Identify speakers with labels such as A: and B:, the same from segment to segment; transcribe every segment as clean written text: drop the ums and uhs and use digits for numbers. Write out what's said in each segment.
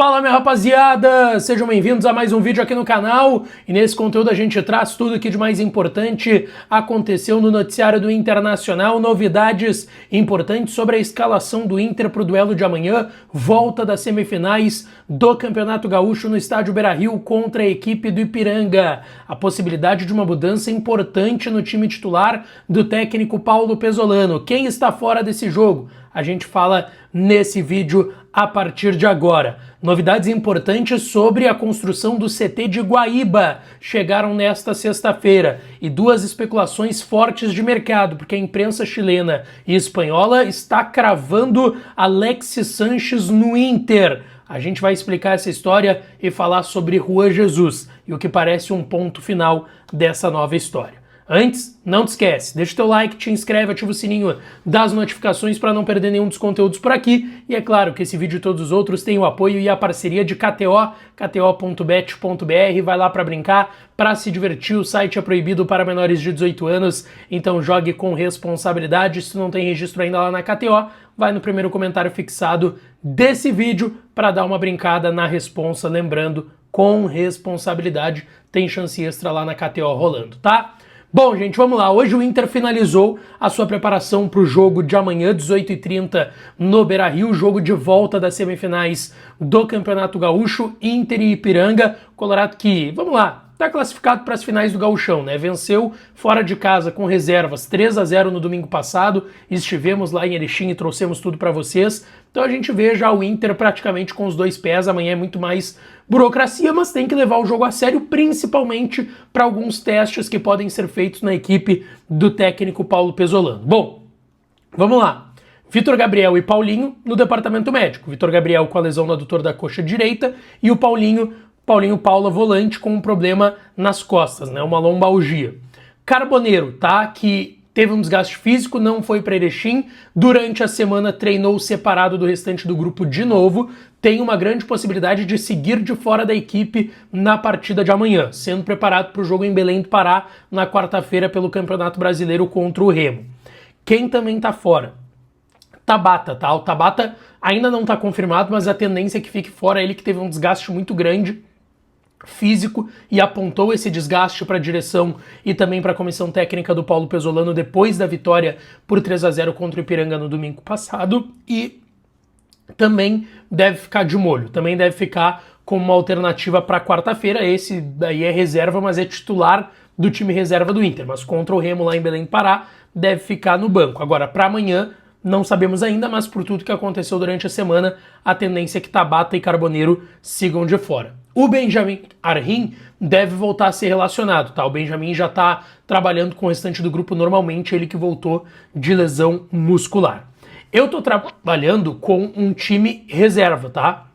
A: Fala, minha rapaziada! Sejam bem-vindos a mais um vídeo aqui no canal, e nesse conteúdo a gente traz tudo o que de mais importante aconteceu no noticiário do Internacional, novidades importantes sobre a escalação do Inter para o duelo de amanhã, volta das semifinais do Campeonato Gaúcho no estádio Beira-Rio contra a equipe do Ipiranga, a possibilidade de uma mudança importante no time titular do técnico Paulo Pesolano. Quem está fora desse jogo? A gente fala nesse vídeo a partir de agora. Novidades importantes sobre a construção do CT de Guaíba chegaram nesta sexta-feira e duas especulações fortes de mercado, porque a imprensa chilena e espanhola está cravando Alexis Sánchez no Inter. A gente vai explicar essa história e falar sobre Juan Jesus e o que parece um ponto final dessa nova história. Antes, não te esquece, deixa o teu like, te inscreve, ativa o sininho das notificações para não perder nenhum dos conteúdos por aqui. E é claro que esse vídeo e todos os outros têm o apoio e a parceria de KTO, kto.bet.br. Vai lá para brincar, para se divertir. O site é proibido para menores de 18 anos, então jogue com responsabilidade. Se tu não tem registro ainda lá na KTO, vai no primeiro comentário fixado desse vídeo para dar uma brincada na responsa. Lembrando, com responsabilidade, tem chance extra lá na KTO rolando, tá? Bom, gente, vamos lá. Hoje o Inter finalizou a sua preparação para o jogo de amanhã, 18h30, no Beira-Rio, jogo de volta das semifinais do Campeonato Gaúcho, Inter e Ipiranga. Colorado que, vamos lá, está classificado para as finais do Gauchão, né? Venceu fora de casa com reservas 3-0 no domingo passado. Estivemos lá em Erechim e trouxemos tudo para vocês. Então a gente vê já o Inter praticamente com os dois pés. Amanhã é muito mais burocracia, mas tem que levar o jogo a sério, principalmente para alguns testes que podem ser feitos na equipe do técnico Paulo Pesolano. Bom, vamos lá. Vitor Gabriel e Paulinho no departamento médico. Vitor Gabriel com a lesão no adutor da coxa direita e o Paulinho Paula volante com um problema nas costas, né? Uma lombalgia. Carboneiro, tá? Que teve um desgaste físico, não foi para Erechim, durante a semana treinou separado do restante do grupo de novo, tem uma grande possibilidade de seguir de fora da equipe na partida de amanhã, sendo preparado para o jogo em Belém do Pará na quarta-feira pelo Campeonato Brasileiro contra o Remo. Quem também tá fora? Tabata, tá? O Tabata ainda não tá confirmado, mas a tendência é que fique fora, ele que teve um desgaste muito grande físico e apontou esse desgaste para a direção e também para a comissão técnica do Paulo Pesolano depois da vitória por 3-0 contra o Ipiranga no domingo passado, e também deve ficar de molho, também deve ficar como uma alternativa para quarta-feira. Esse daí é reserva, mas é titular do time reserva do Inter, mas contra o Remo lá em Belém do Pará deve ficar no banco. Agora, para amanhã não sabemos ainda, mas por tudo que aconteceu durante a semana, a tendência é que Tabata e Carboneiro sigam de fora. O Benjamin Arhin deve voltar a ser relacionado, tá? O Benjamin já tá trabalhando com o restante do grupo normalmente, ele que voltou de lesão muscular. Eu tô trabalhando com um time reserva, tá?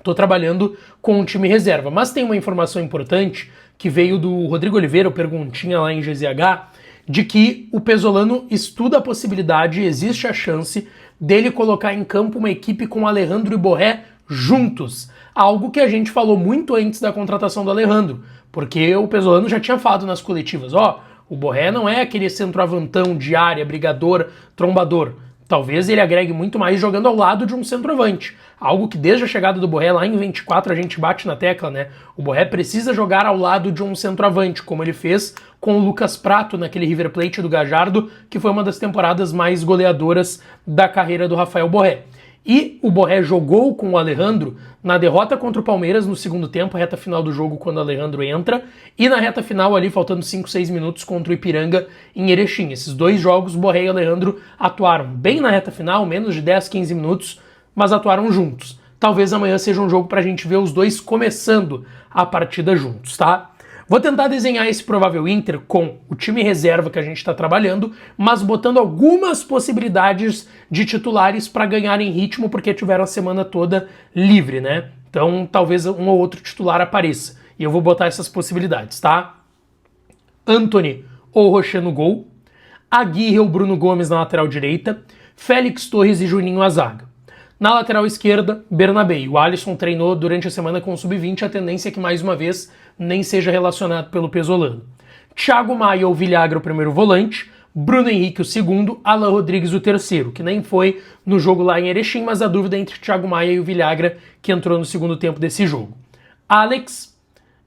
A: Tô trabalhando com um time reserva, mas tem uma informação importante que veio do Rodrigo Oliveira, o perguntinha lá em GZH, de que o Pesolano estuda a possibilidade, existe a chance dele colocar em campo uma equipe com Alejandro e Borré juntos. Algo que a gente falou muito antes da contratação do Alejandro, porque o Pesolano já tinha falado nas coletivas, o Borré não é aquele centroavantão de área, brigador, trombador. Talvez ele agregue muito mais jogando ao lado de um centroavante. Algo que desde a chegada do Borré lá em 24 a gente bate na tecla, né? O Borré precisa jogar ao lado de um centroavante, como ele fez com o Lucas Prato naquele River Plate do Gajardo, que foi uma das temporadas mais goleadoras da carreira do Rafael Borré. E o Borré jogou com o Alejandro na derrota contra o Palmeiras no segundo tempo, reta final do jogo quando o Alejandro entra, e na reta final ali, faltando 5-6 minutos contra o Ipiranga em Erechim. Esses dois jogos, Borré e Alejandro atuaram bem na reta final, menos de 10-15 minutos, mas atuaram juntos. Talvez amanhã seja um jogo pra gente ver os dois começando a partida juntos, tá? Vou tentar desenhar esse provável Inter com o time reserva que a gente está trabalhando, mas botando algumas possibilidades de titulares para ganharem ritmo, porque tiveram a semana toda livre, né? Então talvez um ou outro titular apareça. E eu vou botar essas possibilidades, tá? Antony ou Rocher no gol, Aguirre ou Bruno Gomes na lateral direita, Félix Torres e Juninho à zaga. Na lateral esquerda, Bernabé. O Alisson treinou durante a semana com o Sub-20, a tendência é que mais uma vez nem seja relacionado pelo Pesolano. Thiago Maia ou Villagra o primeiro volante, Bruno Henrique o segundo, Alan Rodrigues o terceiro, que nem foi no jogo lá em Erechim, mas a dúvida é entre o Thiago Maia e o Villagra, que entrou no segundo tempo desse jogo. Alex,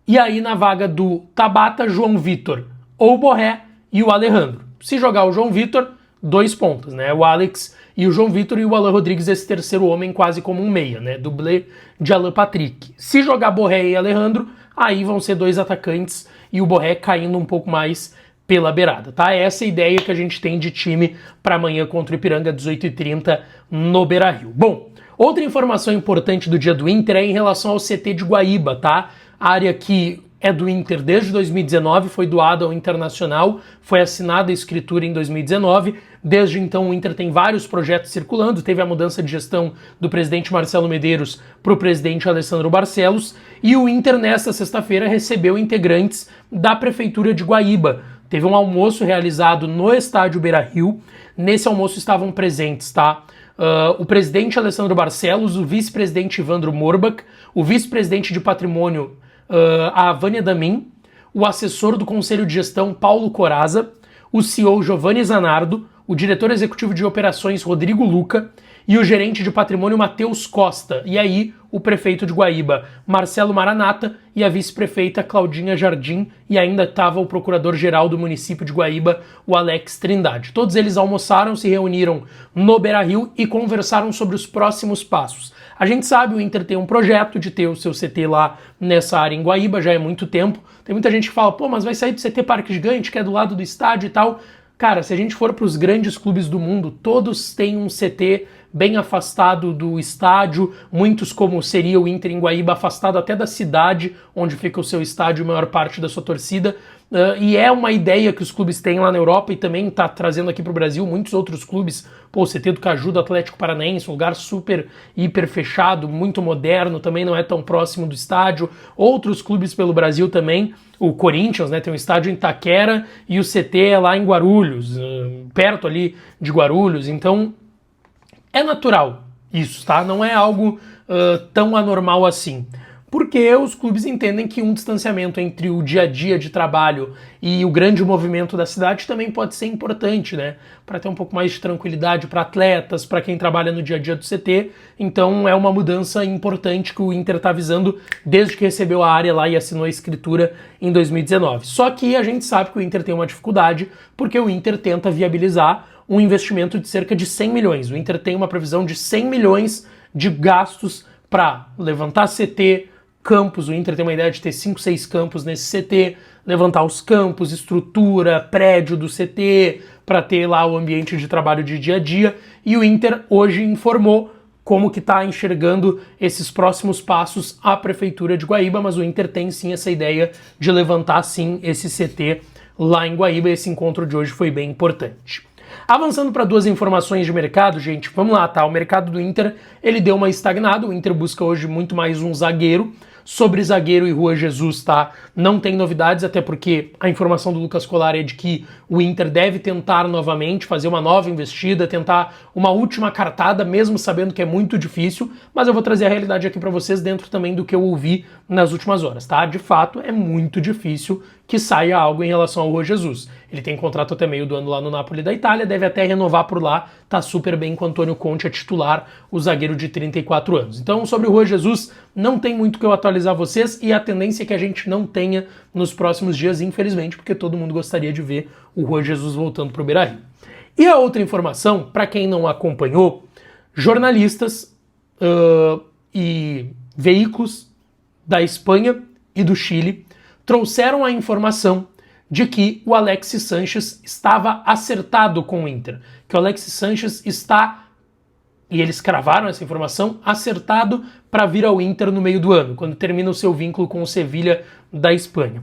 A: e aí na vaga do Tabata, João Vitor ou Borré e o Alejandro. Se jogar o João Vitor, 2 pontos, né? O Alex e o João Vitor e o Alan Rodrigues, esse terceiro homem quase como um meia, né? Dublê de Alan Patrick. Se jogar Borré e Alejandro, aí vão ser 2 atacantes e o Borré caindo um pouco mais pela beirada, tá? Essa é a ideia que a gente tem de time para amanhã contra o Ipiranga, 18h30 no Beira-Rio. Bom, outra informação importante do dia do Inter é em relação ao CT de Guaíba, tá? A área que é do Inter desde 2019, foi doada ao Internacional, foi assinada a escritura em 2019, desde então o Inter tem vários projetos circulando, teve a mudança de gestão do presidente Marcelo Medeiros para o presidente Alessandro Barcelos, e o Inter nesta sexta-feira recebeu integrantes da Prefeitura de Guaíba. Teve um almoço realizado no estádio Beira-Rio, nesse almoço estavam presentes, tá? O presidente Alessandro Barcelos, o vice-presidente Ivandro Morbach, o vice-presidente de patrimônio a Vânia Damin, o assessor do Conselho de Gestão Paulo Coraza, o CEO Giovanni Zanardo, o diretor executivo de operações Rodrigo Luca e o gerente de patrimônio Matheus Costa, e aí o prefeito de Guaíba, Marcelo Maranata, e a vice-prefeita Claudinha Jardim, e ainda estava o procurador-geral do município de Guaíba, o Alex Trindade. Todos eles almoçaram, se reuniram no Beira-Rio e conversaram sobre os próximos passos. A gente sabe, o Inter tem um projeto de ter o seu CT lá nessa área em Guaíba, já é muito tempo. Tem muita gente que fala, pô, mas vai sair do CT Parque Gigante, que é do lado do estádio e tal. Cara, se a gente for para os grandes clubes do mundo, todos têm um CT bem afastado do estádio, muitos, como seria o Inter em Guaíba, afastado até da cidade onde fica o seu estádio e a maior parte da sua torcida. E é uma ideia que os clubes têm lá na Europa e também está trazendo aqui para o Brasil muitos outros clubes. Pô, o CT do Caju, do Atlético Paranaense, um lugar super, hiper fechado, muito moderno, também não é tão próximo do estádio. Outros clubes pelo Brasil também, o Corinthians, né, tem um estádio em Itaquera e o CT é lá em Guarulhos, perto ali de Guarulhos. Então, é natural isso, tá? Não é algo tão anormal assim. Porque os clubes entendem que um distanciamento entre o dia a dia de trabalho e o grande movimento da cidade também pode ser importante, né? Para ter um pouco mais de tranquilidade para atletas, para quem trabalha no dia a dia do CT. Então é uma mudança importante que o Inter está visando desde que recebeu a área lá e assinou a escritura em 2019. Só que a gente sabe que o Inter tem uma dificuldade porque o Inter tenta viabilizar um investimento de cerca de 100 milhões. O Inter tem uma previsão de 100 milhões de gastos para levantar CT, campos. O Inter tem uma ideia de ter 5, 6 campos nesse CT, levantar os campos, estrutura, prédio do CT, para ter lá o ambiente de trabalho de dia a dia. E o Inter hoje informou como que está enxergando esses próximos passos à Prefeitura de Guaíba, mas o Inter tem sim essa ideia de levantar sim esse CT lá em Guaíba. Esse encontro de hoje foi bem importante. Avançando para 2 informações de mercado, gente, vamos lá, tá? O mercado do Inter, ele deu uma estagnada, o Inter busca hoje muito mais um zagueiro. Sobre zagueiro e Rua Jesus, tá? Não tem novidades, até porque a informação do Lucas Colar é de que o Inter deve tentar novamente fazer uma nova investida, tentar uma última cartada, mesmo sabendo que é muito difícil, mas eu vou trazer a realidade aqui para vocês dentro também do que eu ouvi nas últimas horas, tá? De fato, é muito difícil que saia algo em relação ao Rua Jesus. Ele tem contrato até meio do ano lá no Napoli da Itália, deve até renovar por lá, tá super bem com o Antônio Conte a titular, o zagueiro de 34 anos. Então, sobre o Rua Jesus, não tem muito que eu atualizar vocês e a tendência é que a gente não tenha nos próximos dias, infelizmente, porque todo mundo gostaria de ver o Rua Jesus voltando para o Beira-Rio. E a outra informação, para quem não acompanhou, jornalistas e veículos da Espanha e do Chile trouxeram a informação de que o Alexis Sánchez estava acertado com o Inter, que o Alexis Sánchez está, e eles cravaram essa informação, acertado para vir ao Inter no meio do ano, quando termina o seu vínculo com o Sevilha da Espanha.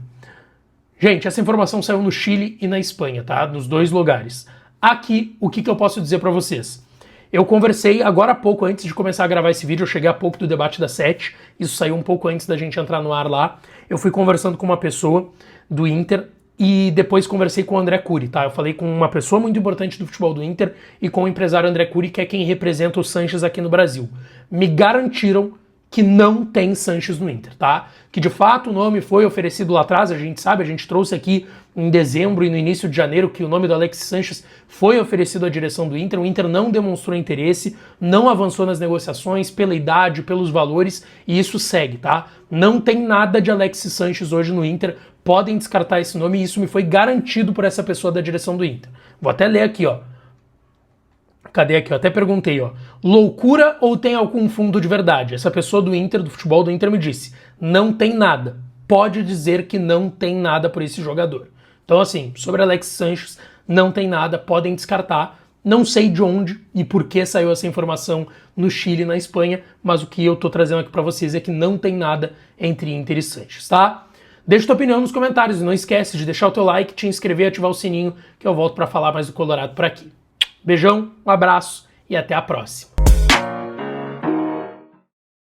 A: Gente, essa informação saiu no Chile e na Espanha, tá? Nos 2 lugares. Aqui, o que eu posso dizer para vocês? Eu conversei agora há pouco, antes de começar a gravar esse vídeo, eu cheguei há pouco do debate da 7, isso saiu um pouco antes da gente entrar no ar lá. Eu fui conversando com uma pessoa do Inter e depois conversei com o André Curi, tá? Eu falei com uma pessoa muito importante do futebol do Inter e com o empresário André Curi, que é quem representa o Sánchez aqui no Brasil. Me garantiram que não tem Sanches no Inter, tá? Que de fato o nome foi oferecido lá atrás, a gente sabe, a gente trouxe aqui em dezembro e no início de janeiro que o nome do Alexis Sanches foi oferecido à direção do Inter, o Inter não demonstrou interesse, não avançou nas negociações pela idade, pelos valores, e isso segue, tá? Não tem nada de Alexis Sanches hoje no Inter, podem descartar esse nome e isso me foi garantido por essa pessoa da direção do Inter. Vou até ler aqui, ó. Cadê aqui? Eu até perguntei, ó. Loucura ou tem algum fundo de verdade? Essa pessoa do Inter, do futebol do Inter, me disse: não tem nada. Pode dizer que não tem nada por esse jogador. Então, assim, sobre Alex Sanches, não tem nada, podem descartar. Não sei de onde e por que saiu essa informação no Chile e na Espanha, mas o que eu tô trazendo aqui pra vocês é que não tem nada entre Inter e Sanches, tá? Deixa tua opinião nos comentários e não esquece de deixar o teu like, te inscrever e ativar o sininho, que eu volto pra falar mais do Colorado por aqui. Beijão, um abraço e até a próxima.